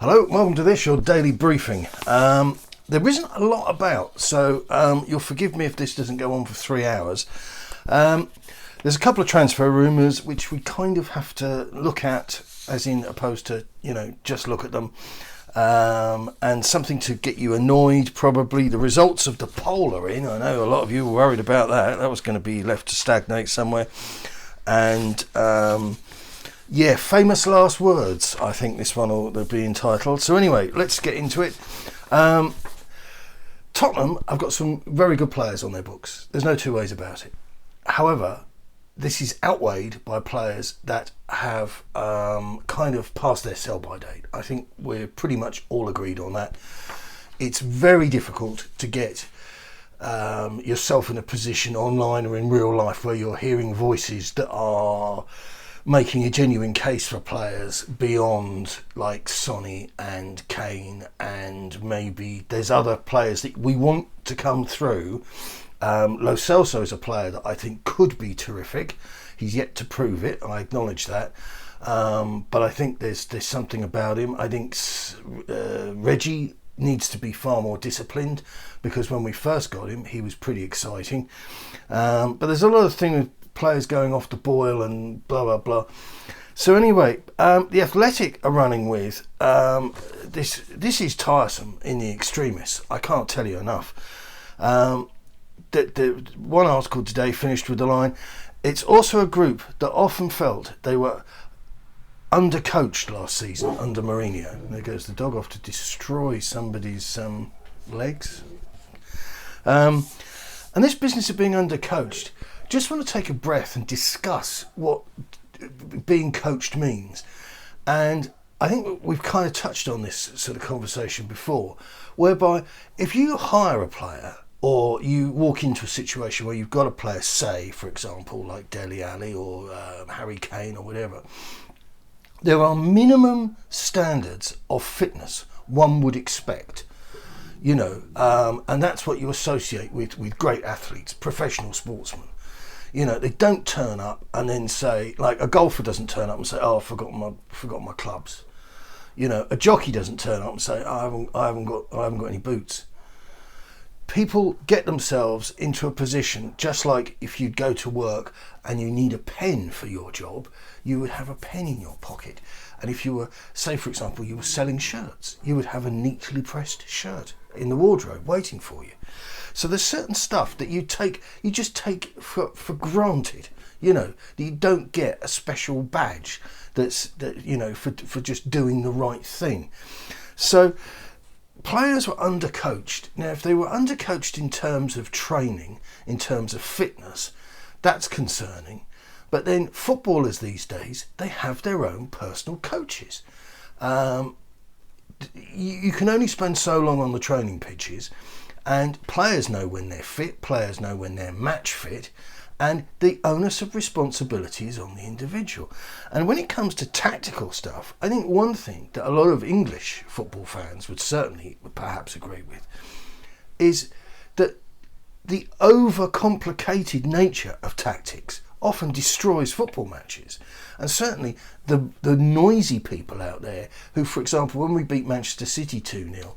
Hello, welcome to this, your daily briefing. There isn't a lot about, so you'll forgive me if this doesn't go on for 3 hours. There's a couple of transfer rumours which we kind of have to look at, as in opposed to, just look at them. And something to get you annoyed, probably. The results of the poll are in. I know a lot of you were worried about that. That was going to be left to stagnate somewhere. And famous last words, I think this one will be entitled. So anyway, let's get into it. Tottenham have got some very good players on their books. There's no two ways about it. However, this is outweighed by players that have kind of passed their sell-by date. I think we're pretty much all agreed on that. It's very difficult to get yourself in a position online or in real life where you're hearing voices that are making a genuine case for players beyond like Sonny and Kane, and maybe there's other players that we want to come through. Lo Celso is a player that I think could be terrific. He's yet to prove it, I acknowledge that. But I think there's something about him. I think Reggie needs to be far more disciplined, because when we first got him, he was pretty exciting. But there's a lot of things with players going off the boil and blah, blah, blah. So anyway, the Athletic are running with, this is tiresome in the extremis. I can't tell you enough. The one article today finished with the line, it's also a group that often felt they were undercoached last season under Mourinho. And there goes the dog off to destroy somebody's legs. And this business of being undercoached, just want to take a breath and discuss what being coached means. And I think we've kind of touched on this sort of conversation before, whereby if you hire a player or you walk into a situation where you've got a player, say, for example, like Dele Alli or Harry Kane or whatever, there are minimum standards of fitness one would expect, and that's what you associate with great athletes, professional sportsmen. They don't turn up and then say, like a golfer doesn't turn up and say, "Oh, I forgot my clubs." A jockey doesn't turn up and say, "Oh, I haven't got any boots." People get themselves into a position, just like if you go to work and you need a pen for your job, you would have a pen in your pocket. And if you were, say for example, you were selling shirts, you would have a neatly pressed shirt in the wardrobe waiting for you. So there's certain stuff that you just take for granted, that you don't get a special badge for just doing the right thing. So players were undercoached. Now, if they were undercoached in terms of training, in terms of fitness, that's concerning. But then footballers these days, they have their own personal coaches. You can only spend so long on the training pitches, and players know when they're fit, players know when they're match fit, and the onus of responsibility is on the individual. And when it comes to tactical stuff, I think one thing that a lot of English football fans would perhaps agree with is that the overcomplicated nature of tactics often destroys football matches. And certainly the noisy people out there who, for example, when we beat Manchester City 2-0,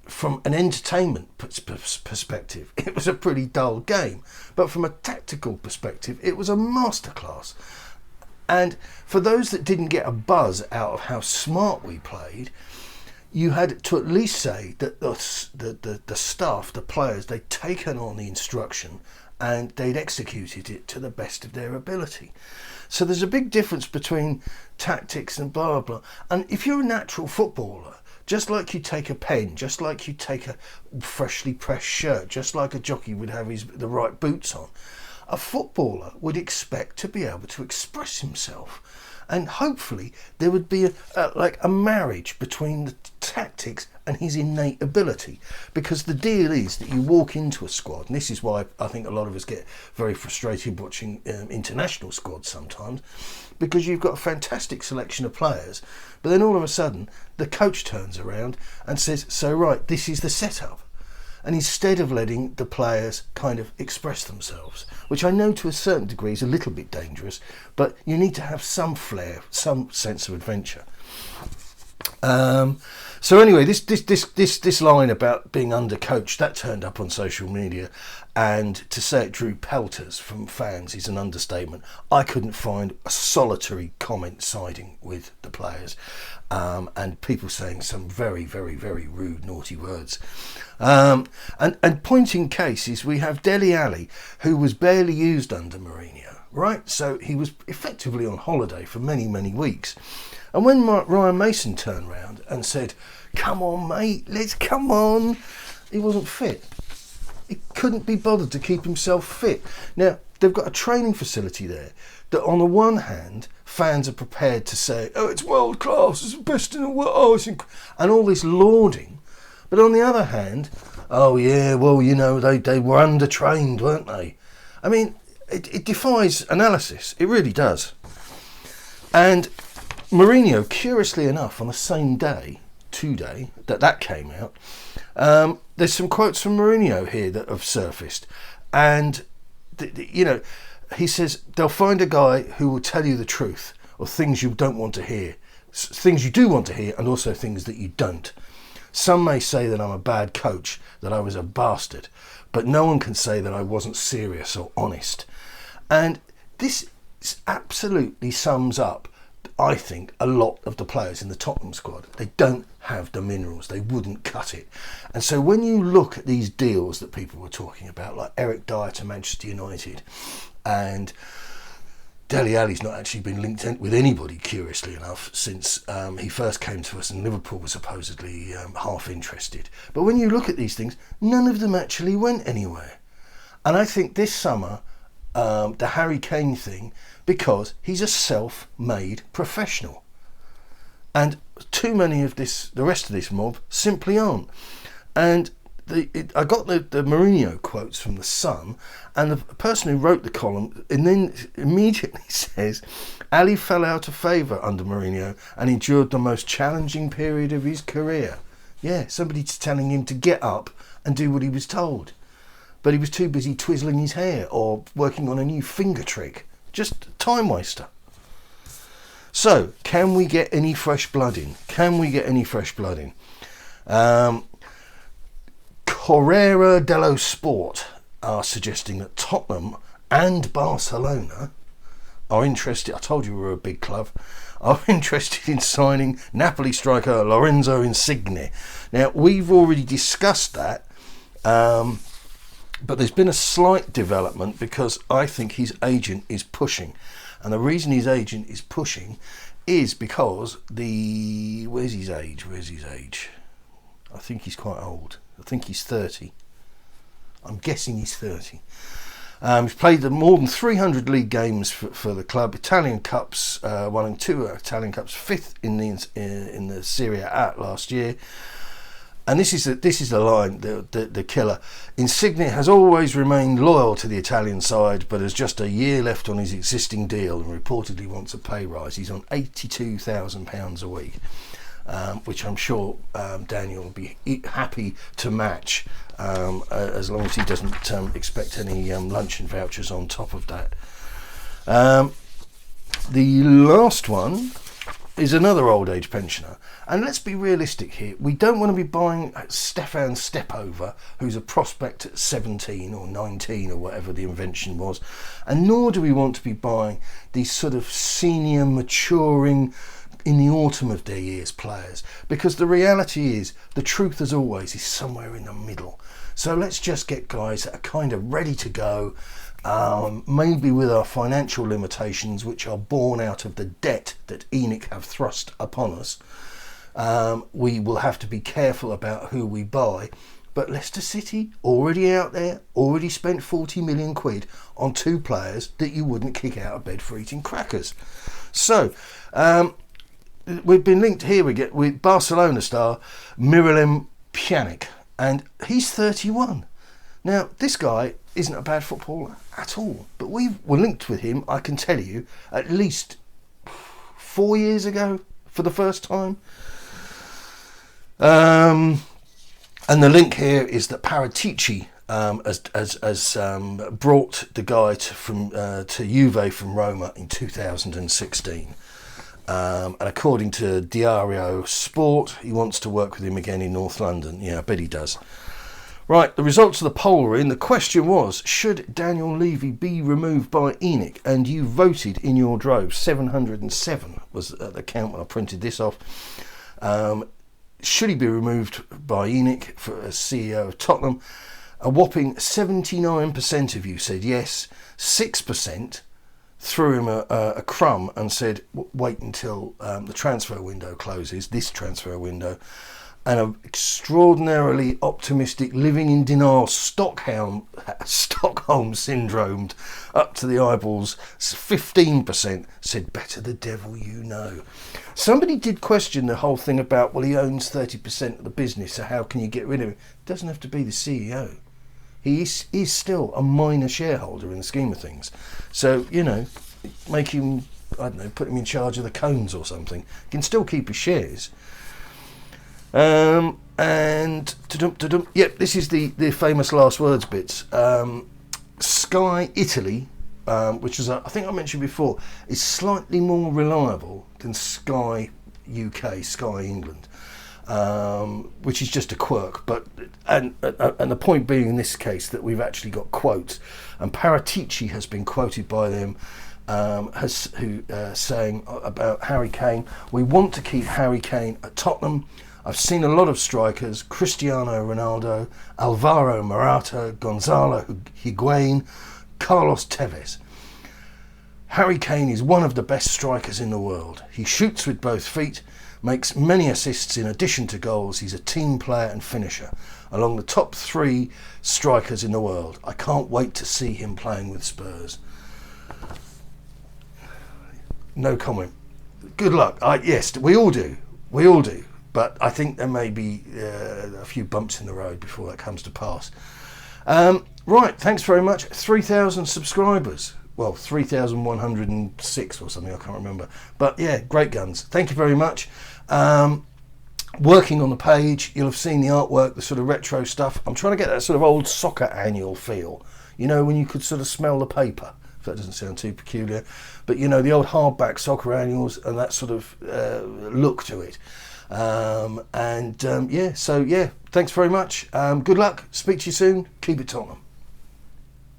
from an entertainment perspective, it was a pretty dull game. But from a tactical perspective, it was a masterclass. And for those that didn't get a buzz out of how smart we played, you had to at least say that the staff, the players, they'd taken on the instruction and they'd executed it to the best of their ability. So there's a big difference between tactics and blah, blah. And if you're a natural footballer, just like you take a pen, just like you take a freshly pressed shirt, just like a jockey would have the right boots on, a footballer would expect to be able to express himself. And hopefully there would be a marriage between the tactics and his innate ability. Because the deal is that you walk into a squad, and this is why I think a lot of us get very frustrated watching international squads sometimes, because you've got a fantastic selection of players, but then all of a sudden the coach turns around and says, "So right, this is the setup." And instead of letting the players kind of express themselves, which I know to a certain degree is a little bit dangerous, but you need to have some flair, some sense of adventure. So anyway, this line about being undercoached, that turned up on social media, and to say it drew pelters from fans is an understatement. I couldn't find a solitary comment siding with the players, and people saying some very, very, very rude, naughty words. And pointing cases, we have Dele Alli, who was barely used under Mourinho, right? So he was effectively on holiday for many, many weeks. And when Ryan Mason turned round and said, "Come on, mate, let's come on," he wasn't fit. He couldn't be bothered to keep himself fit. Now, they've got a training facility there that on the one hand, fans are prepared to say, "Oh, it's world class, it's the best in the world," and all this lauding. But on the other hand, "Oh yeah, well, you know, they were undertrained, weren't they?" I mean, it defies analysis. It really does. And Mourinho, curiously enough, on the same day, today, that came out, there's some quotes from Mourinho here that have surfaced. And, he says, "They'll find a guy who will tell you the truth, or things you don't want to hear. Things you do want to hear, and also things that you don't. Some may say that I'm a bad coach, that I was a bastard, but no one can say that I wasn't serious or honest." And this absolutely sums up, I think, a lot of the players in the Tottenham squad. They don't have the minerals. They wouldn't cut it. And so when you look at these deals that people were talking about, like Eric Dyer to Manchester United, and Dele Alli's not actually been linked in with anybody, curiously enough, since he first came to us and Liverpool was supposedly half interested. But when you look at these things, none of them actually went anywhere. And I think this summer, the Harry Kane thing, because he's a self-made professional. And too many of the rest of this mob simply aren't. And I got the Mourinho quotes from The Sun, and the person who wrote the column and then immediately says, "Ali fell out of favour under Mourinho and endured the most challenging period of his career." Yeah, somebody's telling him to get up and do what he was told. But he was too busy twizzling his hair or working on a new finger trick. Just a time waster. So, can we get any fresh blood in? Corriere dello Sport are suggesting that Tottenham and Barcelona are interested. I told you we were a big club. Are interested in signing Napoli striker Lorenzo Insigne. Now, we've already discussed that. But there's been a slight development because I think his agent is pushing. And the reason his agent is pushing is because where's his age? I think he's quite old. I think he's 30. I'm guessing he's 30. He's played more than 300 league games for the club. Italian Cups, won 2 Italian Cups, 5th in the Serie A last year. And this is the line, the killer. Insigne has always remained loyal to the Italian side, but has just a year left on his existing deal and reportedly wants a pay rise. He's on £82,000 a week, which I'm sure Daniel will be happy to match, as long as he doesn't expect any luncheon vouchers on top of that. The last one is another old age pensioner. And let's be realistic here. We don't want to be buying Stefan Stepover, who's a prospect at 17 or 19 or whatever the invention was. And nor do we want to be buying these sort of senior, maturing, in the autumn of their years players. Because the reality is, the truth as always is somewhere in the middle. So let's just get guys that are kind of ready to go, maybe with our financial limitations, which are born out of the debt that ENIC have thrust upon us. We will have to be careful about who we buy. But Leicester City, already out there, already spent 40 million quid on 2 players that you wouldn't kick out of bed for eating crackers. So, we've been linked here with Barcelona star Miralem Pjanic, and he's 31. Now, this guy isn't a bad footballer at all, but we were linked with him, I can tell you, at least 4 years ago for the first time. And the link here is that Paratici has brought the guy to Juve from Roma in 2016. And according to Diario Sport, he wants to work with him again in North London. Yeah, I bet he does. Right, the results of the poll were in. The question was, should Daniel Levy be removed by ENIC? And you voted in your drove. 707 was the count when I printed this off. Should he be removed by ENIC as CEO of Tottenham? A whopping 79% of you said yes. 6% threw him a crumb and said, wait until the transfer window closes, this transfer window. And an extraordinarily optimistic, living in denial, Stockholm syndromed, up to the eyeballs, 15% said, better the devil you know. Somebody did question the whole thing about, well, he owns 30% of the business, so how can you get rid of him? It doesn't have to be the CEO. He is still a minor shareholder in the scheme of things. So, you know, make him, I don't know, put him in charge of the cones or something. He can still keep his shares. And yep, this is the famous last words bits. Sky Italy, which is I think I mentioned before, is slightly more reliable than Sky UK, Sky England, which is just a quirk. But and the point being in this case that we've actually got quotes, and Paratici has been quoted by them. Saying about Harry Kane, we want to keep Harry Kane at Tottenham. I've seen a lot of strikers, Cristiano Ronaldo, Alvaro Morata, Gonzalo Higuain, Carlos Tevez. Harry Kane is one of the best strikers in the world. He shoots with both feet, makes many assists in addition to goals. He's a team player and finisher, along the top 3 strikers in the world. I can't wait to see him playing with Spurs. No comment. Good luck. Yes, we all do. We all do. But I think there may be a few bumps in the road before that comes to pass. Right, thanks very much. 3,000 subscribers. Well, 3,106 or something, I can't remember. But yeah, great guns. Thank you very much. Working on the page, you'll have seen the artwork, the sort of retro stuff. I'm trying to get that sort of old soccer annual feel. You know, when you could sort of smell the paper. If that doesn't sound too peculiar. But, you know, the old hardback soccer annuals and that sort of look to it. Yeah, so yeah, thanks very much. Good luck. Speak to you soon. Keep it Tottenham.